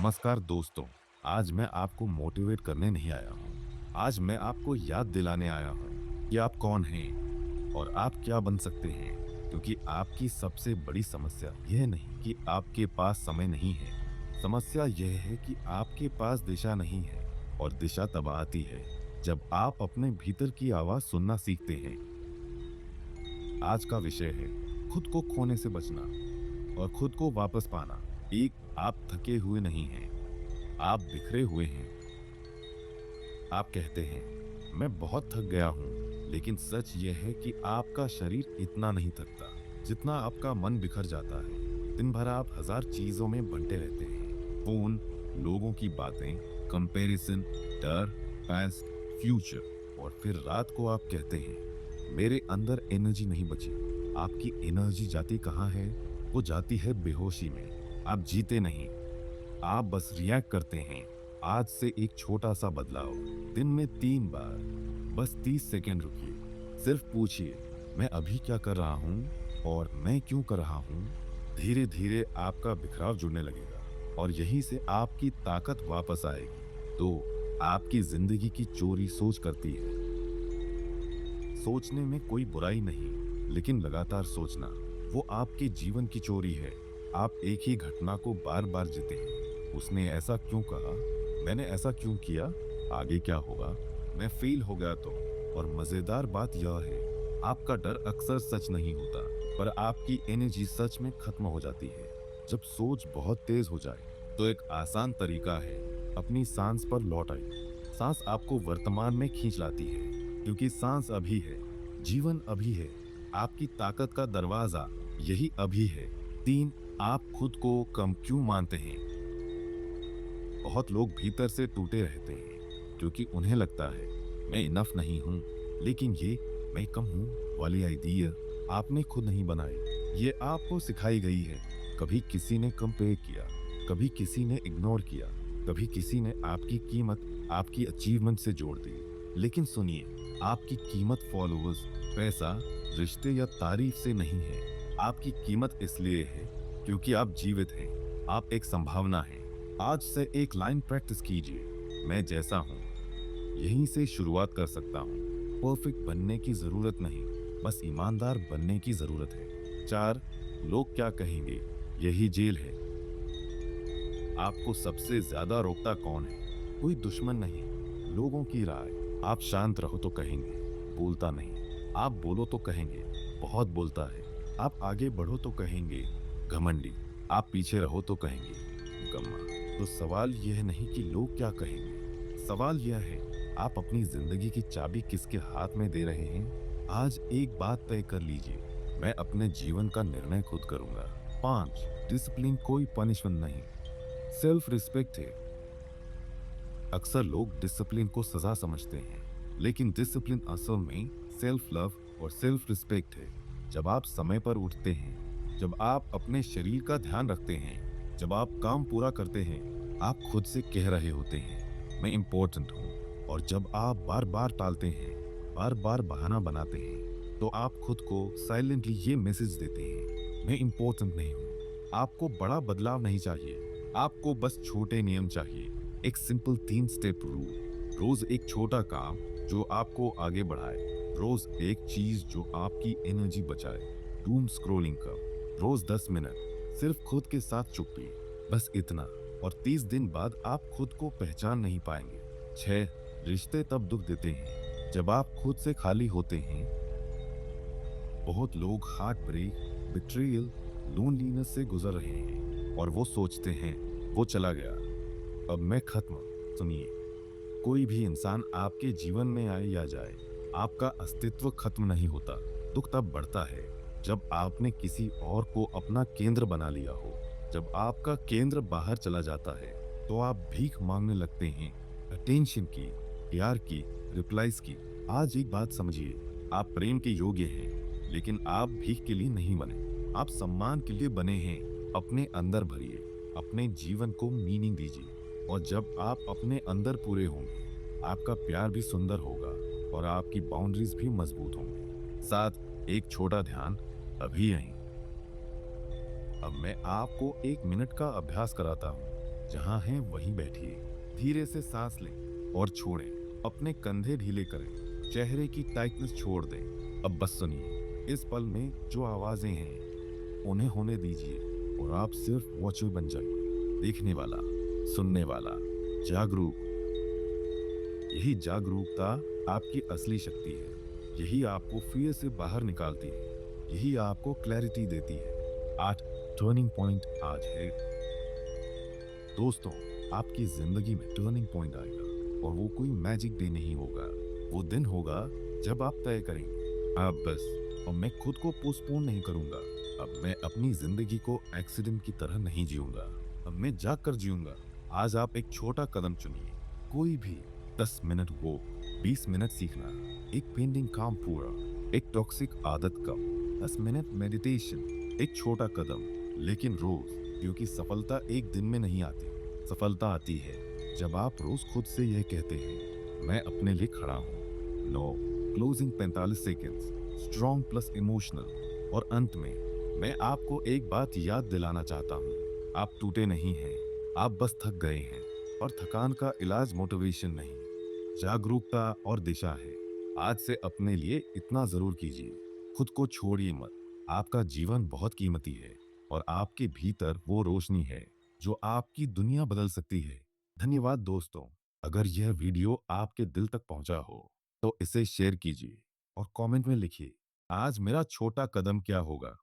नमस्कार दोस्तों। आज मैं आपको मोटिवेट करने नहीं आया हूँ। आज मैं आपको याद दिलाने आया हूँ कि आप कौन हैं और आप क्या बन सकते हैं। क्योंकि आपकी सबसे बड़ी समस्या यह नहीं कि आपके पास समय नहीं है। समस्या यह है कि आपके पास दिशा नहीं है। और दिशा तब आती है जब आप अपने भीतर की आवाज सुनना सीखते हैं। आज का विषय है खुद को खोने से बचना और खुद को वापस पाना। एक, आप थके हुए नहीं हैं, आप बिखरे हुए हैं। आप कहते हैं मैं बहुत थक गया हूँ, लेकिन सच यह है कि आपका शरीर इतना नहीं थकता जितना आपका मन बिखर जाता है। दिन भर आप हजार चीजों में बंटे रहते हैं। फोन, लोगों की बातें, कंपैरिजन, डर, पास्ट, फ्यूचर। और फिर रात को आप कहते हैं मेरे अंदर एनर्जी नहीं बची। आपकी एनर्जी जाती कहाँ है? वो जाती है बेहोशी में। आप जीते नहीं, आप बस रिएक्ट करते हैं। आज से एक छोटा सा बदलाव, दिन में 3 बार, बस 30 सेकेंड रुकिए। सिर्फ पूछिए मैं अभी क्या कर रहा हूँ और मैं क्यों कर रहा हूँ। धीरे धीरे आपका बिखराव जुड़ने लगेगा और यहीं से आपकी ताकत वापस आएगी। तो आपकी जिंदगी की चोरी सोच करती है। सोचने में कोई बुराई नहीं, लेकिन लगातार सोचना वो आपके जीवन की चोरी है। आप एक ही घटना को बार बार जीते हैं। उसने ऐसा क्यों कहा, मैंने ऐसा क्यों किया, आगे क्या होगा, मैं फेल हो गया तो। और मजेदार बात यह है आपका डर अक्सर सच नहीं होता, पर आपकी एनर्जी सच में खत्म हो जाती है। जब सोच बहुत तेज हो जाए तो एक आसान तरीका है, अपनी सांस पर लौट आइए। सांस आपको वर्तमान में खींच लाती है, क्योंकि सांस अभी है, जीवन अभी है, आपकी ताकत का दरवाजा यही अभी है। 3, आप खुद को कम क्यों मानते हैं? बहुत लोग भीतर से टूटे रहते हैं क्योंकि उन्हें लगता है मैं इनफ नहीं हूँ। लेकिन ये मैं कम हूँ वाली आइडिया आपने खुद नहीं बनाई, ये आपको सिखाई गई है। कभी किसी ने कंपेयर किया, कभी किसी ने इग्नोर किया, कभी किसी ने आपकी कीमत आपकी अचीवमेंट से जोड़ दी। लेकिन सुनिए, आपकी कीमत फॉलोअर्स, पैसा, रिश्ते या तारीफ से नहीं है। आपकी कीमत इसलिए है क्योंकि आप जीवित हैं, आप एक संभावना हैं। आज से एक लाइन प्रैक्टिस कीजिए, मैं जैसा हूँ यहीं से शुरुआत कर सकता हूँ। परफेक्ट बनने की जरूरत नहीं, बस ईमानदार बनने की जरूरत है। 4, लोग क्या कहेंगे, यही जेल है। आपको सबसे ज्यादा रोकता कौन है? कोई दुश्मन नहीं, लोगों की राय। आप शांत रहो तो कहेंगे बोलता नहीं, आप बोलो तो कहेंगे बहुत बोलता है। आप आगे बढ़ो तो कहेंगे घमंडी, आप पीछे रहो तो कहेंगे निकम्मा। तो सवाल यह नहीं कि लोग क्या कहेंगे, सवाल यह है आप अपनी जिंदगी की चाबी किसके हाथ में दे रहे हैं। आज एक बात तय कर लीजिए, मैं अपने जीवन का निर्णय खुद करूंगा। 5, डिसिप्लिन कोई पनिशमेंट नहीं, सेल्फ रिस्पेक्ट है। अक्सर लोग डिसिप्लिन को सजा समझते हैं, लेकिन डिसिप्लिन असल में सेल्फ लव और सेल्फ रिस्पेक्ट है। जब आप समय पर उठते हैं, जब आप अपने शरीर का ध्यान रखते हैं, जब आप काम पूरा करते हैं, आप खुद से कह रहे होते हैं मैं इम्पोर्टेंट हूँ। और जब आप बार बार टालते हैं, बार बार बहाना बनाते हैं, तो आप खुद को साइलेंटली ये मैसेज देते हैं मैं इम्पोर्टेंट नहीं हूँ। आपको बड़ा बदलाव नहीं चाहिए, आपको बस छोटे नियम चाहिए। एक सिंपल 3 स्टेप रूल, रोज एक छोटा काम जो आपको आगे बढ़ाए, रोज एक चीज जो आपकी एनर्जी बचाए। डूम स्क्रॉलिंग कम, रोज 10 मिनट सिर्फ खुद के साथ चुप्पी, बस इतना। और 30 दिन बाद आप खुद को पहचान नहीं पाएंगे। 6, रिश्ते तब दुख देते हैं जब आप खुद से खाली होते हैं। बहुत लोग हार्ट ब्रेक, बिट्रेयल, लोनलीनेस से गुजर रहे हैं और वो सोचते हैं वो चला गया, अब मैं खत्म। सुनिए, कोई भी इंसान आपके जीवन में आए या जाए, आपका अस्तित्व खत्म नहीं होता। दुख तब बढ़ता है जब आपने किसी और को अपना केंद्र बना लिया हो। जब आपका केंद्र बाहर चला जाता है तो आप भीख मांगने लगते हैं, अटेंशन की, प्यार की, रिप्लाईज की। आज एक बात समझिए, आप प्रेम के योग्य हैं, लेकिन आप भीख के लिए नहीं बने, आप सम्मान के लिए बने हैं। अपने अंदर भरिए, अपने जीवन को मीनिंग दीजिए। और जब आप अपने अंदर पूरे होंगे, आपका प्यार भी सुंदर होगा और आपकी बाउंड्रीज भी मजबूत होंगी। 7, एक छोटा ध्यान अभी यहीं। अब मैं आपको 1 मिनट का अभ्यास कराता हूँ। जहां हैं वहीं बैठिए। धीरे से सांस लें और छोड़ें। अपने कंधे ढीले करें। चेहरे की टाइटनेस छोड़ दें। अब बस सुनिए। इस पल में जो आवाजें हैं उन्हें होने दीजिए और आप सिर्फ वॉचर बन जाइए। देखने वाला, सुनने वाला, जागरूक। यही जागरूकता आपकी असली शक्ति है। यही आपको फियर से बाहर निकालती है। यही आपको क्लैरिटी देती है। आज टर्निंग पॉइंट आज है। दोस्तों, आपकी जिंदगी में टर्निंग पॉइंट आएगा और वो कोई मैजिक डे नहीं होगा। वो दिन होगा जब आप तय करेंगे, आप बस, और मैं खुद को पोस्टपोन नहीं करूंगा। अब मैं अपनी जिंदगी को एक्सीडेंट की तरह नहीं जीऊंगा। अब मैं जाग कर जीऊंगा। आज आप एक छोटा कदम चुनिए। कोई भी 10 मिनट वो, 20 मिनट सीखना, एक पेंटिंग काम पूरा, एक टॉक्सिक आदत कम, 10 मिनट मेडिटेशन, एक छोटा कदम, लेकिन रोज। क्योंकि सफलता एक दिन में नहीं आती। सफलता आती है जब आप रोज खुद से यह कहते हैं, मैं अपने लिए खड़ा हूँ। No closing 45 seconds, strong plus emotional. और अंत में मैं आपको एक बात याद दिलाना चाहता हूँ। आप टूटे नहीं हैं, आप बस थक गए हैं। और थकान का इलाज मोटिवेशन नहीं, जागरूकता और दिशा है। आज से अपने लिए इतना जरूर कीजिए, खुद को छोड़िए मत। आपका जीवन बहुत कीमती है और आपके भीतर वो रोशनी है जो आपकी दुनिया बदल सकती है। धन्यवाद दोस्तों। अगर यह वीडियो आपके दिल तक पहुंचा हो तो इसे शेयर कीजिए और कमेंट में लिखिए, आज मेरा छोटा कदम क्या होगा।